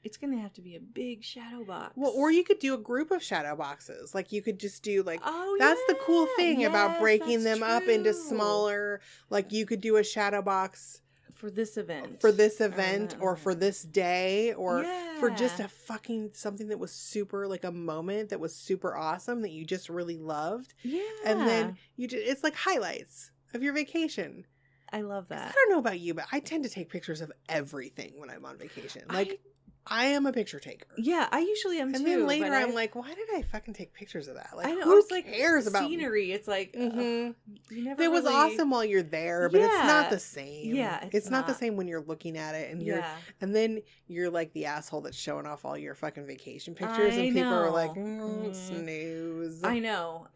It's going to have to be a big shadow box. Well, or you could do a group of shadow boxes. Like you could just do like, that's the cool thing about breaking them up into smaller, like you could do a shadow box for this event, or for this day, or for just a fucking something that was super, like a moment that was super awesome that you just really loved. Yeah. And then it's like highlights of your vacation. I love that. I don't know about you, but I tend to take pictures of everything when I'm on vacation. Like, I am a picture taker. Yeah, I usually am too. And then later I'm like, why did I fucking take pictures of that? Like, I know, who like cares about scenery? It's like, you never it was awesome while you're there, but it's not the same. Yeah, it's not the same when you're looking at it and and then you're like the asshole that's showing off all your fucking vacation pictures and people are like, snooze. I know.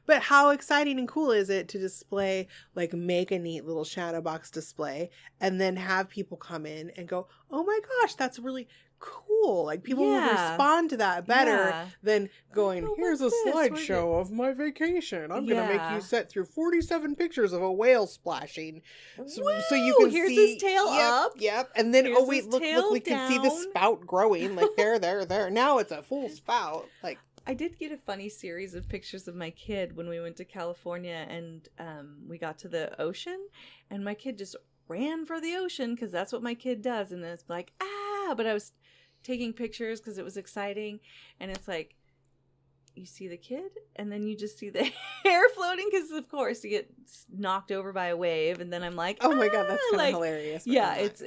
But how exciting and cool is it to display, like make a neat little shadow box display and then have people come in and go, oh my gosh, that's really cool. Like people would Yeah. respond to that better Yeah. than going, Oh, here's a what's this? Where'd slideshow of my vacation. I'm going to make Yeah. you sit through 47 pictures of a whale splashing. So you Woo! can Here's see. his tail Yep, up. Yep. And then, Here's oh wait, his look, tail we can see the down. spout growing. Like there. Now it's a full spout. Like, I did get a funny series of pictures of my kid when we went to California, and we got to the ocean, and my kid just ran for the ocean because that's what my kid does. And then it's like, but I was taking pictures because it was exciting, and it's like, you see the kid, and then you just see the hair floating because, of course, you get knocked over by a wave, and then I'm like, oh my God, that's kind of like, hilarious. but yeah, not.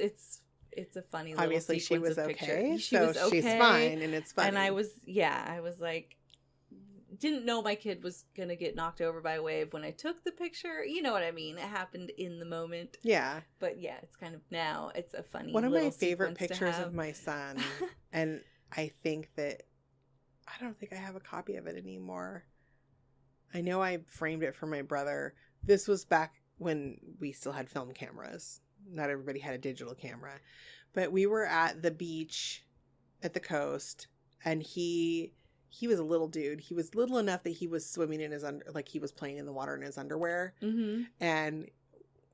it's a funny little Obviously she sequence was of okay, picture. so she's fine, and it's funny. And I was like, didn't know my kid was gonna get knocked over by a wave when I took the picture. You know what I mean? It happened in the moment. Yeah. But yeah, it's kind of now it's a funny. One of little my favorite sequence to pictures have. of my son, and I think that I don't think I have a copy of it anymore. I know I framed it for my brother. This was back when we still had film cameras. Not everybody had a digital camera. But we were at the beach at the coast, and he was a little dude. He was little enough that he was swimming in his like he was playing in the water in his underwear. Mm-hmm. And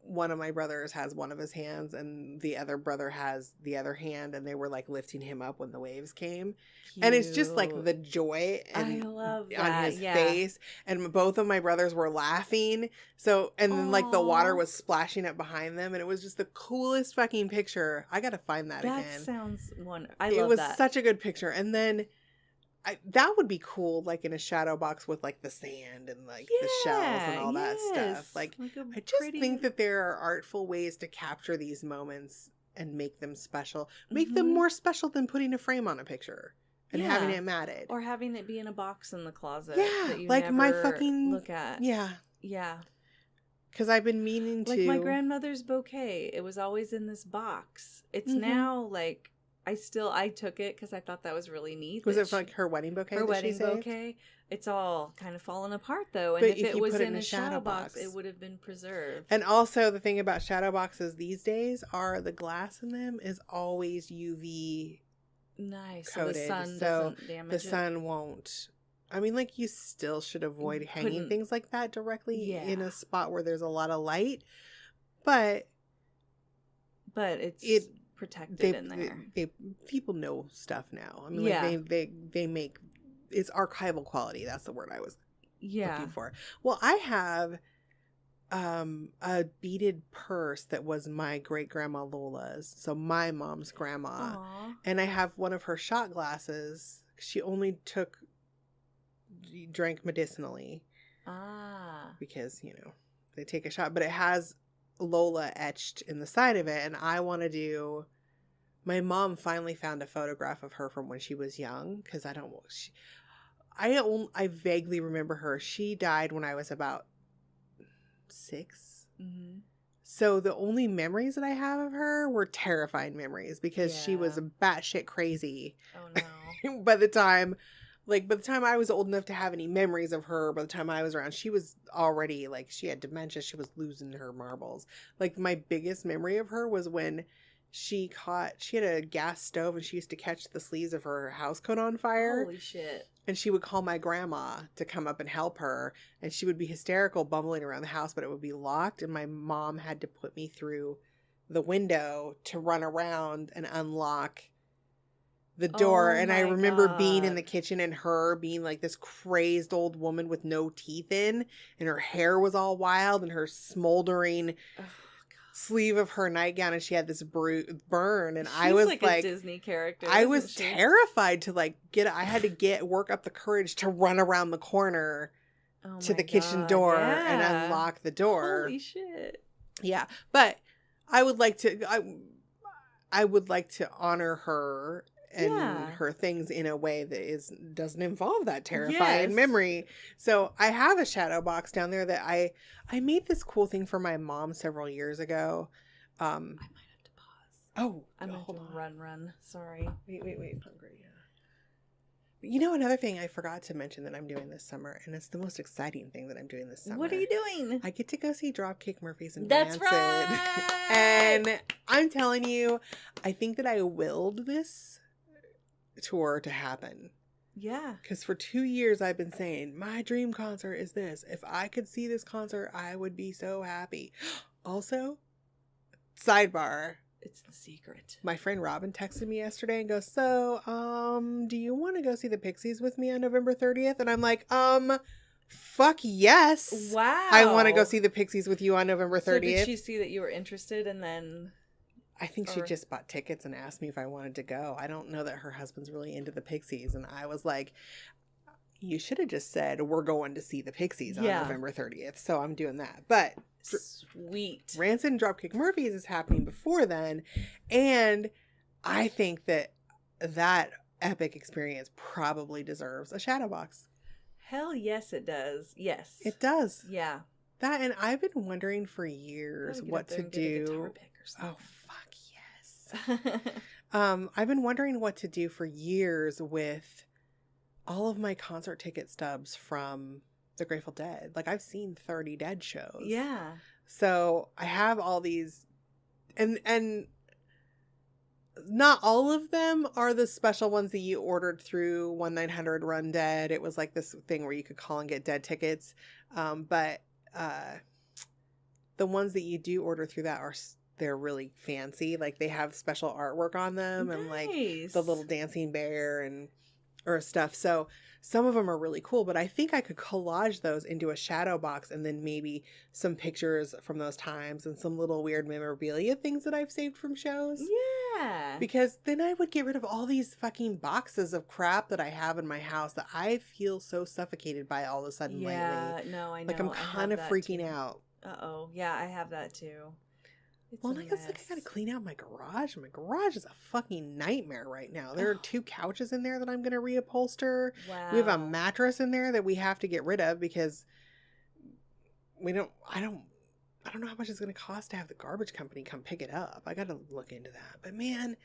one of my brothers has one of his hands, and the other brother has the other hand, and they were like lifting him up when the waves came. Cute. And it's just like the joy I love that. on his face, and both of my brothers were laughing. So, and then like the water was splashing up behind them, and it was just the coolest fucking picture. I gotta find that again. That sounds wonderful. I love it was that. such a good picture. And then that would be cool, like in a shadow box with like the sand and like the shells and all that stuff. Like I just think that there are artful ways to capture these moments and make them special. Make them more special than putting a frame on a picture and having it matted. Or having it be in a box in the closet. Yeah, that you like never my fucking look at. Yeah. Yeah. Because I've been meaning to. Like my grandmother's bouquet. It was always in this box. It's now like I took it because I thought that was really neat. Was it for like her wedding bouquet? Her wedding bouquet. It's all kind of fallen apart though. And but if it was in a shadow box, it would have been preserved. And also the thing about shadow boxes these days are the glass in them is always UV nice. coated. So the sun so doesn't damage the sun won't. I mean, like you still should avoid hanging things like that directly in a spot where there's a lot of light. But it's protected in there. People know stuff now. I mean, like they make it's archival quality. That's the word I was looking for. Well, I have a beaded purse that was my great grandma Lola's, so my mom's grandma. Aww. And I have one of her shot glasses. She only drank medicinally. Because they take a shot, but it has Lola etched in the side of it, and I want to do. My mom finally found a photograph of her from when she was young, because I vaguely remember her. She died when I was about 6. Mm-hmm. So the only memories that I have of her were terrifying memories because she was batshit crazy. Oh no! by the time I was old enough to have any memories of her, by the time I was around, she was already like she had dementia. She was losing her marbles. Like my biggest memory of her was when she had a gas stove and she used to catch the sleeves of her house coat on fire. Holy shit. And she would call my grandma to come up and help her. And she would be hysterical bumbling around the house, but it would be locked. And my mom had to put me through the window to run around and unlock the door. And I remember being in the kitchen and her being like this crazed old woman with no teeth in. And her hair was all wild and her smoldering sleeve of her nightgown, and she had this burn, and I was like a Disney character. I was terrified to I had to work up the courage to run around the corner to the kitchen door and unlock the door. Holy shit. Yeah, but I would like to honor her and her things in a way that doesn't involve that terrifying memory. So I have a shadow box down there that I made this cool thing for my mom several years ago. I might have to pause. Oh, I'm going to run. Sorry. Wait. Hungry. Yeah. Another thing I forgot to mention that I'm doing this summer, and it's the most exciting thing that I'm doing this summer. What are you doing? I get to go see Dropkick Murphys and That's Rancid. right. And I'm telling you, I think that I willed this tour to happen. Yeah. Because for 2 years I've been saying, my dream concert is this. If I could see this concert, I would be so happy. Also, sidebar. It's the secret. My friend Robin texted me yesterday and goes, so, do you want to go see the Pixies with me on November 30th? And I'm like, fuck yes. Wow. I want to go see the Pixies with you on November 30th. So did she see that you were interested and then... I think she just bought tickets and asked me if I wanted to go. I don't know that her husband's really into the Pixies. And I was like, you should have just said, we're going to see the Pixies on November 30th. So I'm doing that. But sweet. Rancid and Dropkick Murphys is happening before then. And I think that epic experience probably deserves a Shadowbox. Hell yes, it does. Yes. It does. Yeah. That, and I've been wondering for years what to do. Oh, fuck yes. I've been wondering what to do for years with all of my concert ticket stubs from the Grateful Dead. Like, I've seen 30 Dead shows. Yeah. So I have all these, and not all of them are the special ones that you ordered through 1-900-RUN-DEAD. It was like this thing where you could call and get Dead tickets. But the ones that you do order through that they're really fancy. Like, they have special artwork on them. Nice. And like the little dancing bear or stuff. So some of them are really cool, but I think I could collage those into a shadow box and then maybe some pictures from those times and some little weird memorabilia things that I've saved from shows. Yeah. Because then I would get rid of all these fucking boxes of crap that I have in my house that I feel so suffocated by all of a sudden lately. Yeah, no, I know. Like, I'm kind of freaking out. Uh-oh. Yeah, I have that too. Well, I guess I gotta clean out my garage. My garage is a fucking nightmare right now. There are 2 couches in there that I'm gonna reupholster. Wow. We have a mattress in there that we have to get rid of because I don't know how much it's gonna cost to have the garbage company come pick it up. I gotta look into that. But man,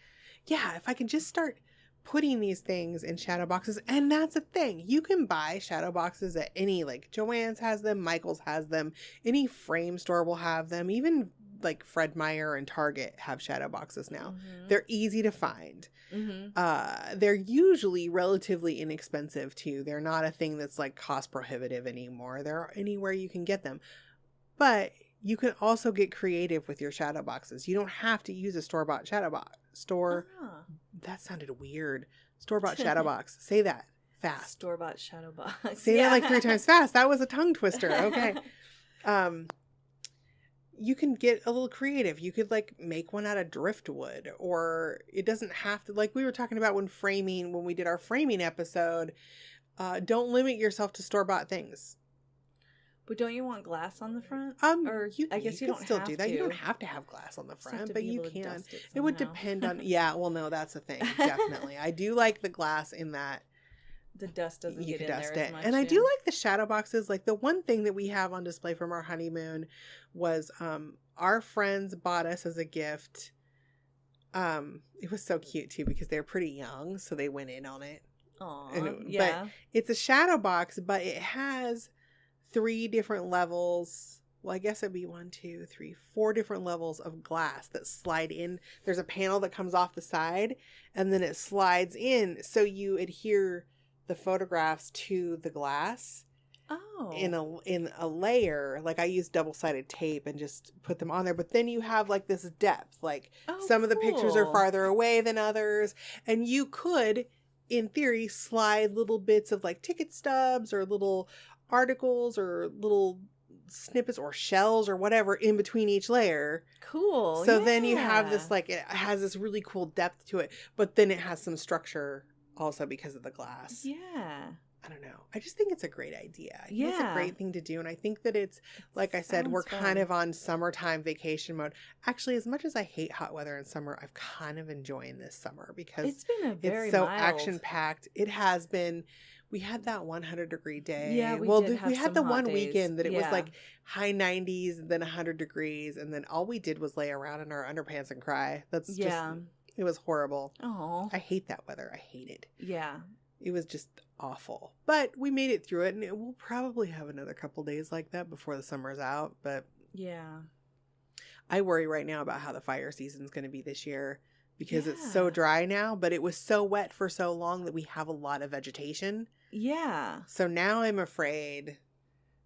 yeah, if I can just start putting these things in shadow boxes, and that's a thing. You can buy shadow boxes at any, like, Joann's has them, Michael's has them, any frame store will have them, even like Fred Meyer and Target have shadow boxes now. Mm-hmm. They're easy to find. Mm-hmm. They're usually relatively inexpensive too. They're not a thing that's like cost prohibitive anymore. They're anywhere you can get them. But you can also get creative with your shadow boxes. You don't have to use a store-bought shadow box. That sounded weird. Store-bought shadow box. Say that fast. Store-bought shadow box. Say that like 3 times fast. That was a tongue twister. Okay. You can get a little creative. You could like make one out of driftwood, or it doesn't have to, like we were talking about when we did our framing episode, don't limit yourself to store-bought things. But don't you want glass on the front? Or I guess you don't still have do that. to. You don't have to have glass on the front, but you can. It would depend on, yeah, well, no, that's the thing. Definitely. I do like the glass in that. The dust doesn't get in there as much. And I do like the shadow boxes. Like, the one thing that we have on display from our honeymoon was our friends bought us as a gift. It was so cute too because they're pretty young, so they went in on it. Aww, yeah. But it's a shadow box, but it has 3 different levels. Well, I guess it'd be 1, 2, 3, 4 different levels of glass that slide in. There's a panel that comes off the side, and then it slides in, so you adhere the photographs to the glass. Oh. In a layer. Like, I use double-sided tape and just put them on there. But then you have like this depth. Like, some of the pictures are farther away than others, and you could, in theory, slide little bits of like ticket stubs or little articles or little snippets or shells or whatever in between each layer. Cool. So then you have this, like, it has this really cool depth to it, but then it has some structure also because of the glass. Yeah. I don't know. I just think it's a great idea. I think Yeah. It's a great thing to do. And I think that it's, like I said, we're kind of on summertime vacation mode. Actually, as much as I hate hot weather in summer, I've kind of enjoying this summer because it's been it's so action-packed. It has been. We had that 100-degree day. Yeah, we had the one days. weekend that it was like high 90s and then 100 degrees. And then all we did was lay around in our underpants and cry. That's just, it was horrible. Oh, I hate that weather. I hate it. Yeah. It was just awful. But we made it through it, and we'll probably have another couple days like that before the summer's out. But yeah, I worry right now about how the fire season's going to be this year because it's so dry now, but it was so wet for so long that we have a lot of vegetation. Yeah. So now I'm afraid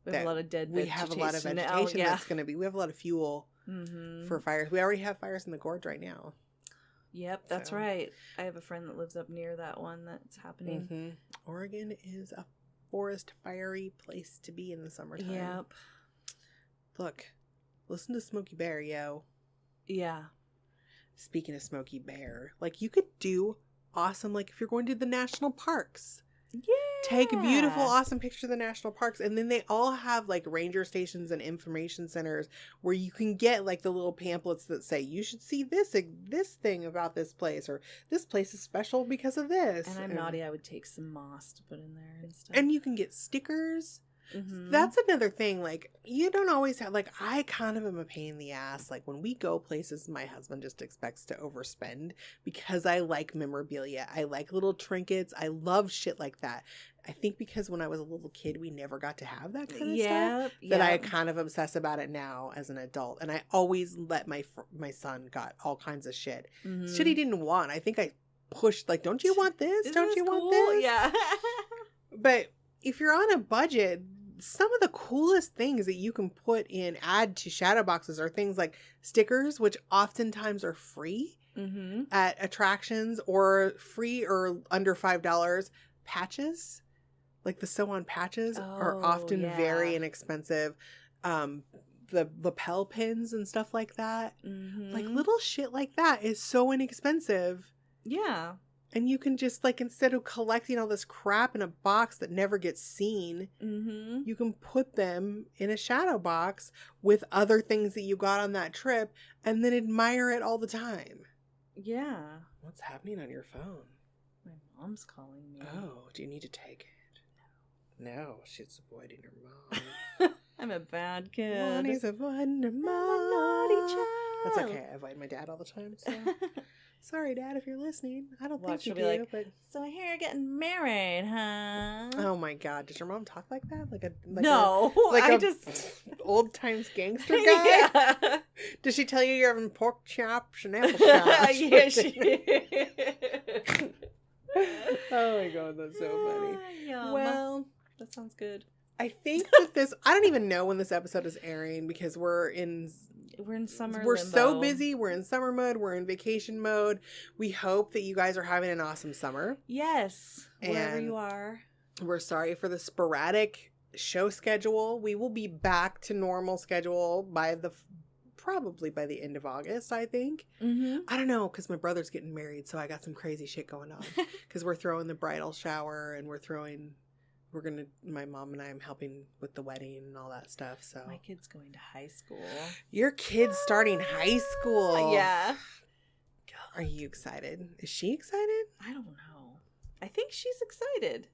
we have a lot of dead vegetation. We have a lot of vegetation that's going to be, we have a lot of fuel for fires. We already have fires in the gorge right now. Yep, that's right. I have a friend that lives up near that one that's happening. Oregon is a forest fiery place to be in the summertime. Yep. Look, listen to Smokey Bear, yo. Yeah. Speaking of Smokey Bear, like you could do awesome, like if you're going to the national parks. Yeah. Take beautiful, awesome pictures of the national parks. And then they all have like ranger stations and information centers where you can get like the little pamphlets that say, you should see this thing about this place, or this place is special because of this. And I'm naughty. I would take some moss to put in there and stuff. And you can get stickers. That's another thing. Like, you don't always have, like, I kind of am a pain in the ass. Like, when we go places, my husband just expects to overspend because I like memorabilia. I like little trinkets. I love shit like that. I think because when I was a little kid, we never got to have that kind of stuff. That I kind of obsess about it now as an adult. And I always let my son got all kinds of shit. Shit he didn't want. I think I pushed, like, don't you want this? Don't you want this? Yeah. But if you're on a budget, some of the coolest things that you can add to shadow boxes are things like stickers, which oftentimes are free at attractions, or free or under $5. Patches, like the sew-on patches, are often very inexpensive. The lapel pins and stuff like that, like little shit like that is so inexpensive. Yeah. And you can just, like, instead of collecting all this crap in a box that never gets seen, you can put them in a shadow box with other things that you got on that trip and then admire it all the time. Yeah. What's happening on your phone? My mom's calling me. Oh, do you need to take it? No, she's avoiding her mom. I'm a bad kid. Lonnie's avoiding her mom. Naughty child. That's okay. I avoid my dad all the time, so... Sorry, Dad, if you're listening. I don't think you do, like, but... So I hear you're getting married, huh? Oh my God, does your mom talk like that? No, old times gangster guy? Yeah. Does she tell you you're having pork chops and apple chops? Yeah, she... Oh my God, that's so funny. Yum. Well, that sounds good. I think that I don't even know when this episode is airing because we're in summer limbo. So busy. We're in summer mode. We're in vacation mode. We hope that you guys are having an awesome summer. Yes. Wherever you are. We're sorry for the sporadic show schedule. We will be back to normal schedule probably by the end of August, I think. I don't know, because my brother's getting married, so I got some crazy shit going on. Because we're throwing the bridal shower, and my mom and I am helping with the wedding and all that stuff. So my kid's going to high school. Your kid's starting high school. Yeah. Are you excited? Is she excited? I don't know. I think she's excited.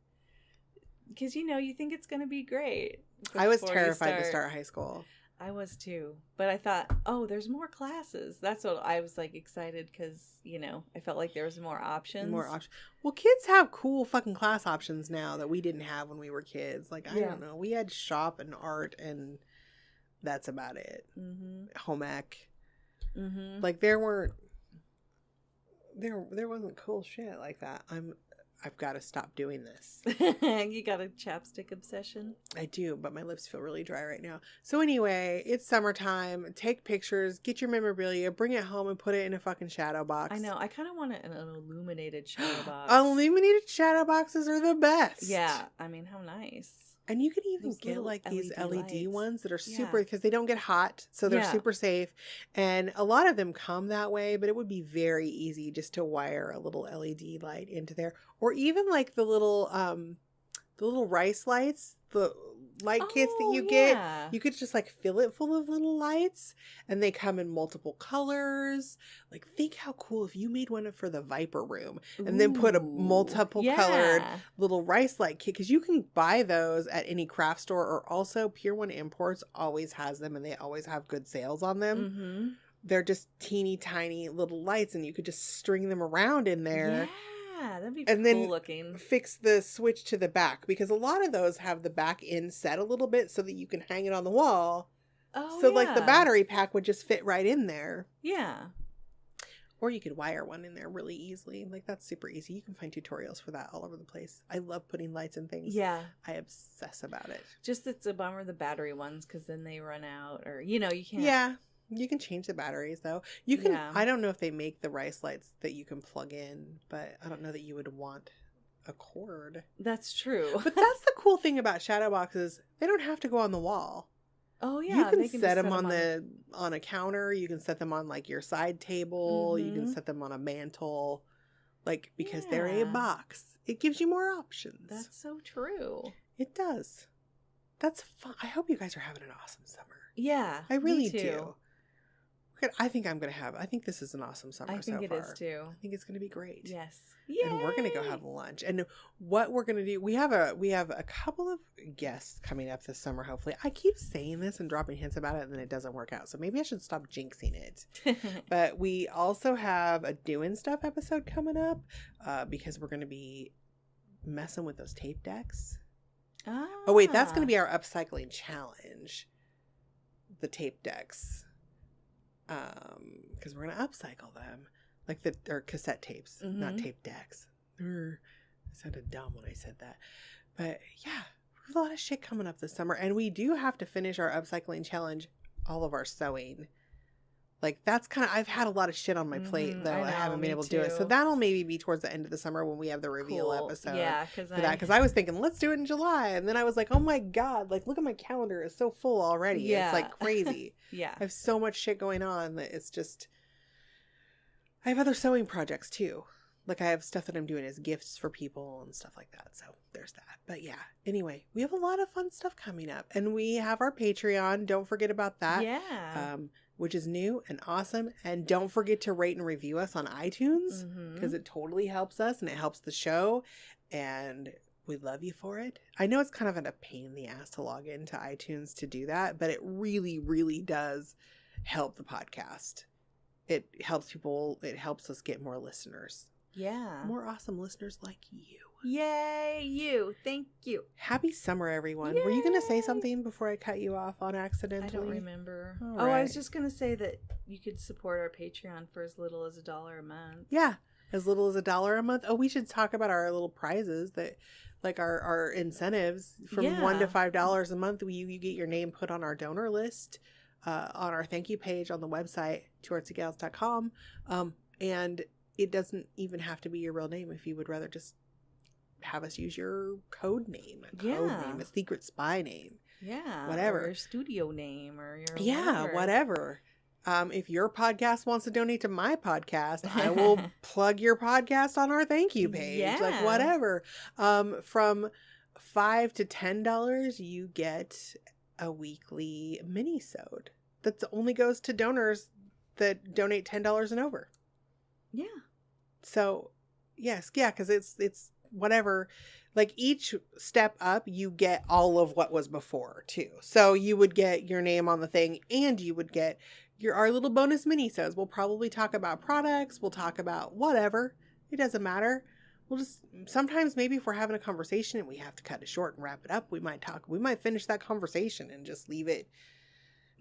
Because, you think it's going to be great. I was terrified to start high school. I was too. But I thought, there's more classes. That's what I was like excited because, I felt like there was more options. Well, kids have cool fucking class options now that we didn't have when we were kids. Like, I don't know. We had shop and art and that's about it. Home ec. Like there wasn't cool shit like that. I've got to stop doing this. You got a chapstick obsession? I do, but my lips feel really dry right now. So anyway, it's summertime. Take pictures, get your memorabilia, bring it home and put it in a fucking shadow box. I know. I kind of want an illuminated shadow box. Illuminated shadow boxes are the best. Yeah. I mean, how nice. And you can even get like these LED ones that are super, because they don't get hot, so they're super safe. And a lot of them come that way, but it would be very easy just to wire a little LED light into there, or even like the little rice lights, the light kits that you get. You could just like fill it full of little lights, and they come in multiple colors. Like, think how cool if you made one for the Viper room and then put a multiple colored little rice light kit, because you can buy those at any craft store, or also Pier 1 Imports always has them and they always have good sales on them. They're just teeny tiny little lights and you could just string them around in there. Yeah, that'd be and cool then looking. Fix the switch to the back, because a lot of those have the back end set a little bit so that you can hang it on the wall. Like the battery pack would just fit right in there. Yeah. Or you could wire one in there really easily. Like, that's super easy. You can find tutorials for that all over the place. I love putting lights in things. Yeah. I obsess about it. Just it's a bummer, the battery ones, because then they run out, or, you know, you can't. Yeah. You can change the batteries, though. You can. Yeah. I don't know if they make the rice lights that you can plug in, but I don't know that you would want a cord. That's true. But that's the cool thing about Shadowboxes. They don't have to go on the wall. Oh yeah, you can they can set just them on a counter. You can set them on like your side table. You can set them on a mantle, like, because they're a box. It gives you more options. That's so true. It does. That's fun. I hope you guys are having an awesome summer. Yeah, I really me too. do. I think I think this is an awesome summer so far. I think it is too. I think it's going to be great. Yes. Yay! And we're going to go have lunch. And what we're going to do, we have a couple of guests coming up this summer, hopefully. I keep saying this and dropping hints about it, and then it doesn't work out. So maybe I should stop jinxing it. But we also have a Doing Stuff episode coming up because we're going to be messing with those tape decks. Oh, wait, that's going to be our upcycling challenge. The tape decks. Because we're going to upcycle them. Like or cassette tapes, not tape decks. I sounded dumb when I said that. But yeah, we have a lot of shit coming up this summer. And we do have to finish our upcycling challenge, all of our sewing. Like, that's kind of, I've had a lot of shit on my plate, though. I haven't been able to do it. So that'll maybe be towards the end of the summer when we have the reveal episode. Yeah, because I was thinking, let's do it in July. And then I was like, oh my God, like, look at my calendar. It's so full already. Yeah. It's like crazy. Yeah. I have so much shit going on that it's just, I have other sewing projects too. Like, I have stuff that I'm doing as gifts for people and stuff like that. So there's that. But yeah, anyway, we have a lot of fun stuff coming up. And we have our Patreon. Don't forget about that. Yeah. Which is new and awesome. And don't forget to rate and review us on iTunes because it totally helps us and it helps the show. And we love you for it. I know it's kind of a pain in the ass to log into iTunes to do that, but it really, really does help the podcast. It helps people. It helps us get more listeners. Yeah. More awesome listeners like you. Yay, you. Thank you. Happy summer, everyone. Yay. Were you going to say something before I cut you off on accident? I don't remember. All I right. was just going to say that you could support our Patreon for as little as $1 a month. Yeah, as little as $1 a month. Oh, we should talk about our little prizes that, like our incentives from $1 to $5 a month. You get your name put on our donor list on our thank you page on the website, twoartsygals.com. And it doesn't even have to be your real name if you would rather just have us use your code name, a secret spy name. Yeah. Whatever. Or your studio name or your whatever. If your podcast wants to donate to my podcast, I will plug your podcast on our thank you page. Yeah. Like, whatever. From $5 to $10, you get a weekly mini-sode that only goes to donors that donate $10 and over. Yeah. So, yes, yeah, because it's whatever. Like, each step up, you get all of what was before, too. So you would get your name on the thing, and you would get our little bonus mini-sodes. We'll probably talk about products. We'll talk about whatever. It doesn't matter. We'll just, sometimes maybe if we're having a conversation and we have to cut it short and wrap it up, we might finish that conversation and just leave it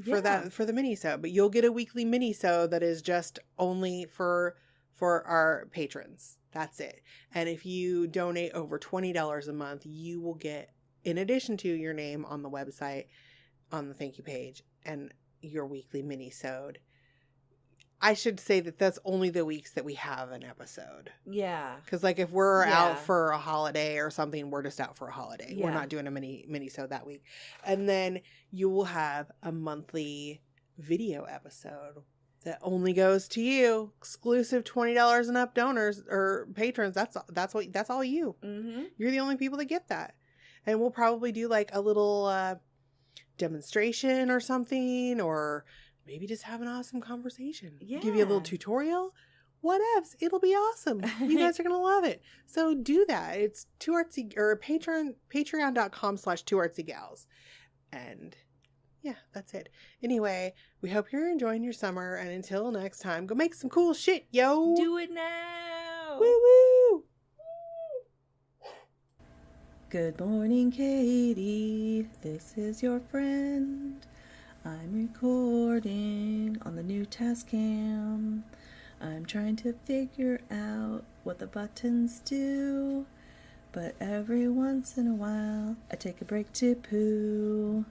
for the mini-sode. But you'll get a weekly mini-sode that is just only for our patrons. That's it. And if you donate over $20 a month, you will get, in addition to your name on the website, on the thank you page, and your weekly mini-sode. I should say that that's only the weeks that we have an episode. Yeah. Because, like, if we're out for a holiday or something, we're just out for a holiday. Yeah. We're not doing a mini-sode that week. And then you will have a monthly video episode that only goes to you, exclusive $20 and up donors or patrons. That's all you. Mm-hmm. You're the only people that get that. And we'll probably do like a little demonstration or something, or maybe just have an awesome conversation. Yeah. Give you a little tutorial. Whatevs. It'll be awesome. You guys are going to love it. So do that. It's patreon.com/2artsygals. And yeah, that's it. Anyway, we hope you're enjoying your summer, and until next time, go make some cool shit, yo! Do it now! Woo woo! Good morning, Katie. This is your friend. I'm recording on the new Tascam. I'm trying to figure out what the buttons do, but every once in a while I take a break to poo.